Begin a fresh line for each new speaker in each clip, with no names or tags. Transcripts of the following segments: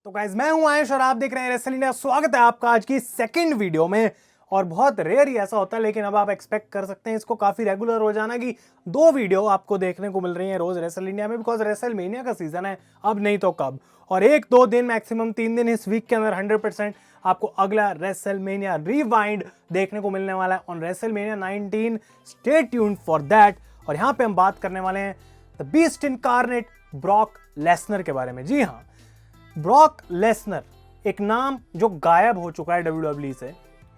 तो गाइस मैं हूं आयुष और आप देख रहे हैं रेसल इंडिया। स्वागत है आपका आज की सेकंड वीडियो में। और बहुत रेयर ही ऐसा होता है, लेकिन अब आप एक्सपेक्ट कर सकते हैं इसको काफी रेगुलर हो जाना कि 2 वीडियो आपको देखने को मिल रही हैं रोज रेसल इंडिया में, बिकॉज रेसल मेनिया का सीजन है, अब नहीं तो कब। और 1-2 दिन मैक्सिमम 3 दिन इस वीक के अंदर 100% आपको अगला रेसल मेनिया रिवाइंड देखने को मिलने वाला है on wrestle mania 19। Stay tuned for that. और यहाँ पे हम बात करने वाले हैं the beast incarnate Brock Lesnar के बारे में। जी हाँ, ब्रॉक लेसनर एक नाम जो गायब हो चुका है WWE से,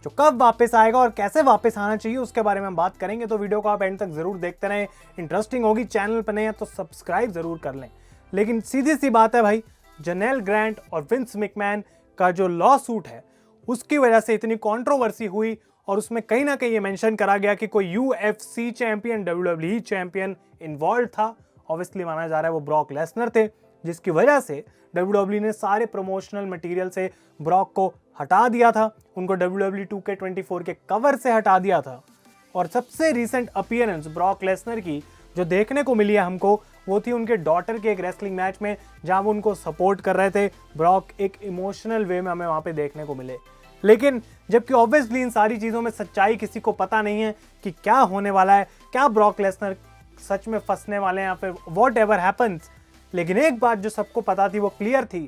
जो कब वापस आएगा और कैसे वापस आना चाहिए उसके बारे में हम बात करेंगे। तो वीडियो को आप एंड तक जरूर देखते रहें, इंटरेस्टिंग होगी। चैनल पर नहीं है तो सब्सक्राइब जरूर कर लें। लेकिन सीधी सी बात है भाई, जनेल ग्रांट और विंस मैकमैन का जो लॉ सूट है उसकी वजह से इतनी कंट्रोवर्सी हुई और उसमें कहीं ना कहीं ये मेंशन करा गया कि कोई UFC champion, WWE champion involve था। ऑब्वियसली माना जा रहा है वो ब्रॉक लेसनर थे, जिसकी वजह से WWE ने सारे प्रमोशनल मटेरियल से ब्रॉक को हटा दिया था, उनको WWE 2K24 के कवर से हटा दिया था। और सबसे रीसेंट अपीयरेंस ब्रॉक लेसनर की जो देखने को मिली है हमको, वो थी उनके डॉटर के एक रेसलिंग मैच में, जहां वो उनको सपोर्ट कर रहे थे। ब्रॉक एक इमोशनल वे में हमें वहां पे देखने को मिले। लेकिन जबकि ऑब्वियसली इन सारी चीजों में सच्चाई किसी को पता नहीं है कि क्या होने वाला है, क्या ब्रॉक लेसनर सच में फंसने वाले हैं या फिर वॉट एवर हैपन्स। लेकिन एक बात जो सबको पता थी वो क्लियर थी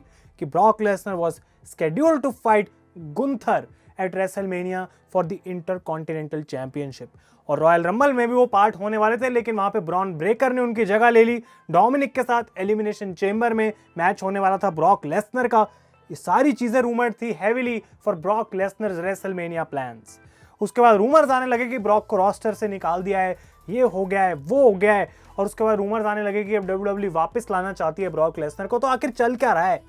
कि Brock Lesnar was scheduled to fight Gunther at WrestleMania for the intercontinental championship. और रॉयल रंबल में भी वो पार्ट होने वाले थे, लेकिन वहां पे ब्रॉन ब्रेकर ने उनकी जगह ले ली। डोमिनिक के साथ एलिमिनेशन चेंबर में मैच होने वाला था ब्रॉक लेसनर का। ये सारी चीजें रूमर्ड थी heavily for Brock Lesnar's WrestleMania plans. उसके बाद रूमर्स आने लगे कि ब्रॉक को रोस्टर से निकाल दिया है, ये हो गया है, वो हो गया है। और उसके बाद रूमर्स आने लगे कि अब WWE वापस लाना चाहती है ब्रॉक लेसनर को। तो आखिर चल क्या रहा है,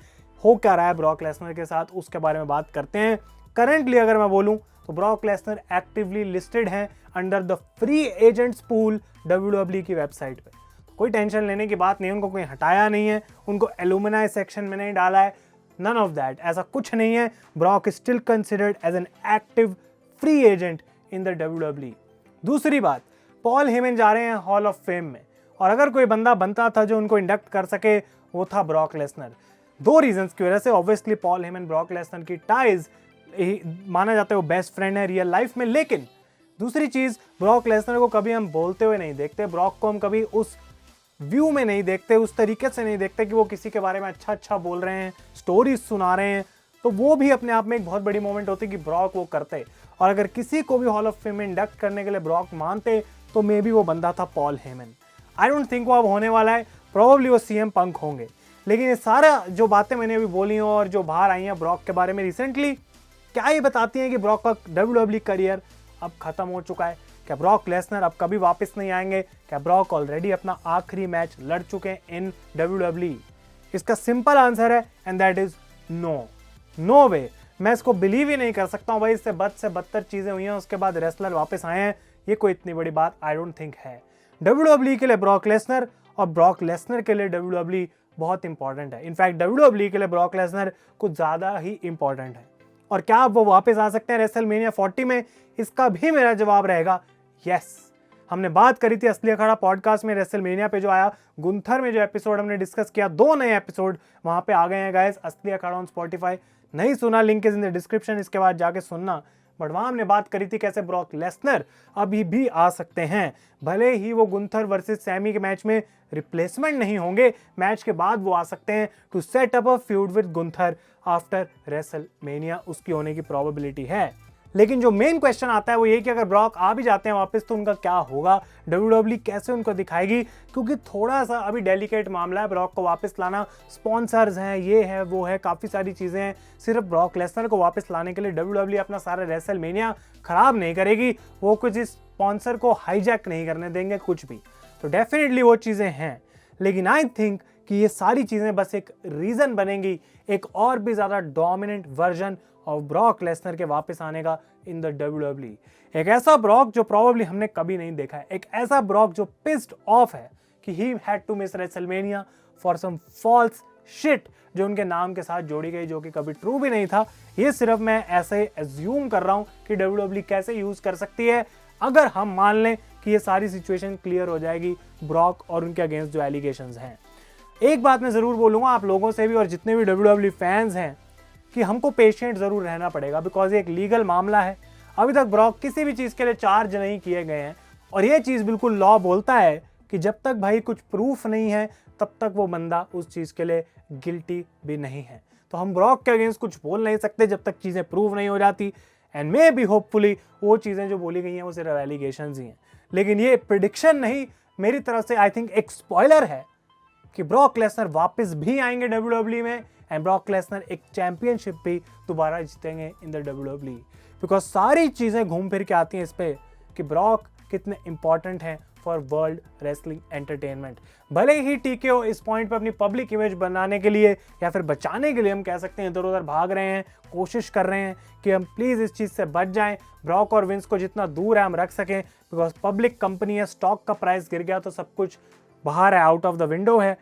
हो क्या रहा है ब्रॉक लेसनर के साथ, उसके बारे में बात करते हैं। करंटली अगर मैं बोलूं तो ब्रॉक लेसनर एक्टिवली लिस्टेड हैं under the free agents pool WWE की वेबसाइट पे। तो कोई टेंशन लेने की बात नहीं है, उनको कोई हटाया नहीं है, उनको एलुमनाई सेक्शन में नहीं डाला है, नन ऑफ दैट, ऐसा कुछ नहीं है। Brock is still considered as an active free agent in the WWE। दूसरी बात, पॉल हेमन जा रहे हैं हॉल ऑफ फेम में, और अगर कोई बंदा बनता था जो उनको इंडक्ट कर सके वो था ब्रॉक लेसनर। 2 रीजंस की वजह से। Obviously Paul Heyman Brock Lesnar की टाइज माना जाता है वो बेस्ट फ्रेंड है रियल लाइफ में। लेकिन दूसरी चीज, ब्रॉक लेसनर को कभी हम बोलते हुए नहीं देखते, ब्रॉक को हम कभी उस व्यू में नहीं देखते, उस तरीके से नहीं देखते कि वो किसी के बारे में अच्छा बोल रहे हैं, स्टोरीज सुना रहे हैं। तो वो भी अपने आप में एक बहुत बड़ी मोमेंट होती कि ब्रॉक वो करते। और अगर किसी को भी हॉल ऑफ फेम में इंडक्ट करने के लिए ब्रॉक मानते तो मे बी वो बंदा था Paul Heyman. I don't think वो अब होने वाला है, प्रोबेबली वो CM पंक होंगे। लेकिन ये सारा जो बातें मैंने अभी बोली हैं और जो बाहर आई हैं ब्रॉक के बारे में रिसेंटली, क्या ये बताती हैं कि ब्रॉक का WWE करियर अब खत्म हो चुका है? क्या ब्रॉक लेसनर अब कभी वापस नहीं आएंगे? क्या ब्रॉक ऑलरेडी अपना आखिरी मैच लड़ चुके हैं इन WWE? इसका सिंपल आंसर है एंड दैट इज नो वे। मैं इसको बिलीव ही नहीं कर सकता हूं भाई, इससे बद से बदतर चीजें हुई हैं, उसके बाद रेसलर वापस आए हैं, ये कोई इतनी बड़ी बात आई डोंट थिंक है। WWE के लिए ब्रॉक लेसनर और ब्रॉक लेसनर के लिए WWE बहुत इंपॉर्टेंट है। इनफैक्ट WWE के लिए ब्रॉक लेसनर कुछ ज्यादा ही इंपॉर्टेंट है। और क्या अब वो वापस आ सकते हैं रेसलमेनिया 40 में? इसका भी मेरा जवाब रहेगा यस। हमने बात करी थी असली अखाड़ा पॉडकास्ट में, रेसलमेनिया पे जो आया गुंथर में जो एपिसोड हमने डिस्कस किया, 2 नए एपिसोड वहां पे आ गए हैं गाइस, असली अखाड़ा ऑन स्पॉटिफाई। नहीं सुना, link is in the description, इसके बाद जाके सुनना। बट वहां हमने बात करी थी कैसे ब्रॉक लेसनर अभी भी आ सकते हैं, भले ही वो गुंथर वर्सेस सैमी के मैच में रिप्लेसमेंट नहीं होंगे, मैच के बाद वो आ सकते हैं to set up a feud with Gunther after WrestleMania, उसकी होने की प्रोबेबिलिटी है। लेकिन जो मेन क्वेश्चन आता है वो ये कि अगर ब्रॉक आ भी जाते हैं वापस तो उनका क्या होगा, WWE कैसे उनको दिखाएगी? क्योंकि थोड़ा सा अभी डेलिकेट मामला है ब्रॉक को वापस लाना। स्पॉन्सर्स हैं, ये है वो है, काफ़ी सारी चीज़ें हैं। सिर्फ ब्रॉक लेसनर को वापस लाने के लिए WWE अपना सारा रेसलमेनिया खराब नहीं करेगी, वो कुछ इस स्पॉन्सर को हाईजैक नहीं करने देंगे कुछ भी। तो डेफिनेटली वो चीज़ें हैं, लेकिन आई थिंक कि ये सारी चीज़ें बस एक रीज़न बनेंगी एक और भी ज़्यादा dominant version of Brock Lesnar के वापस आने का इन द WWE। एक ऐसा ब्रॉक जो प्रोबेबली हमने कभी नहीं देखा है, एक ऐसा ब्रॉक जो पिस्ड ऑफ है कि he had to miss WrestleMania for some false shit जो उनके नाम के साथ जोड़ी गई, जो कि कभी ट्रू भी नहीं था। ये सिर्फ मैं ऐसे एज्यूम कर रहा हूं कि WWE कैसे यूज कर सकती है, अगर हम मान लें कि ये सारी सिचुएशन क्लियर हो जाएगी ब्रॉक और उनके अगेंस्ट जो एलिगेशंस हैं। एक बात मैं ज़रूर बोलूँगा आप लोगों से भी और जितने भी WWE फैंस हैं कि हमको पेशेंट ज़रूर रहना पड़ेगा, बिकॉज ये एक लीगल मामला है। अभी तक ब्रॉक किसी भी चीज़ के लिए चार्ज नहीं किए गए हैं और ये चीज़ बिल्कुल लॉ बोलता है कि जब तक भाई कुछ प्रूफ नहीं है तब तक वो बंदा उस चीज़ के लिए गिल्टी भी नहीं है। तो हम ब्रॉक के अगेंस्ट कुछ बोल नहीं सकते जब तक चीज़ें प्रूव नहीं हो जाती। एंड मे बी होपफुली वो चीज़ें जो बोली गई हैं वो सिर्फ एलिगेशंस ही हैं, लेकिन ये प्रिडिक्शन नहीं, मेरी तरफ से आई थिंक एक स्पॉइलर है कि ब्रॉक लेसनर वापस भी आएंगे WWE में एंड ब्रॉक लेसनर एक चैंपियनशिप भी दोबारा जीतेंगे इन द WWE, बिकॉज सारी चीज़ें घूम फिर के आती हैं इस पे कि ब्रॉक कितने इंपॉर्टेंट हैं फॉर वर्ल्ड रेसलिंग एंटरटेनमेंट। भले ही TKO इस पॉइंट पर अपनी पब्लिक इमेज बनाने के लिए या फिर बचाने के लिए हम कह सकते हैं इधर उधर भाग रहे हैं, कोशिश कर रहे हैं कि हम प्लीज़ इस चीज़ से बच जाएं, ब्रॉक और विंस को जितना दूर है हम रख सकें, बिकॉज पब्लिक कंपनी है, स्टॉक का प्राइस गिर गया तो सब कुछ बाहर है, आउट ऑफ द विंडो है।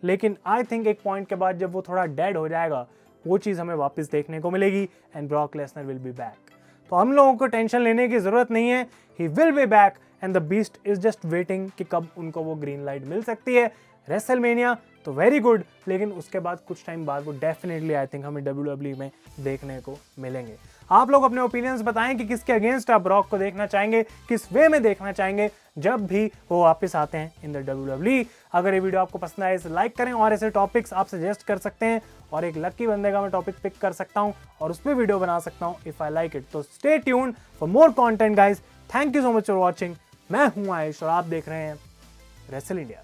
लेकिन आई थिंक एक पॉइंट के बाद जब वो थोड़ा डेड हो जाएगा वो चीज़ हमें वापस देखने को मिलेगी and Brock Lesnar will be back. तो हम लोगों को टेंशन लेने की ज़रूरत नहीं है, he will be back and the beast is just waiting कि कब उनको वो ग्रीन लाइट मिल सकती है। रेसलमेनिया तो वेरी गुड, लेकिन उसके बाद कुछ टाइम बाद वो डेफिनेटली आई थिंक हमें WWE में देखने को मिलेंगे। आप लोग अपने ओपिनियंस बताएं कि किसके अगेंस्ट आप ब्रॉक को देखना चाहेंगे, किस वे में देखना चाहेंगे जब भी वो वापस आते हैं इन द WWE। अगर ये वीडियो आपको पसंद आए इसे लाइक करें और ऐसे टॉपिक्स आप सजेस्ट कर सकते हैं और एक लकी बंदे का मैं टॉपिक पिक कर सकता हूं और उस पर वीडियो बना सकता हूं इफ आई लाइक इट। तो stay tuned for more content guys. Thank you so much for watching. मैं हूं आयुष और आप देख रहे हैं रेसल इंडिया।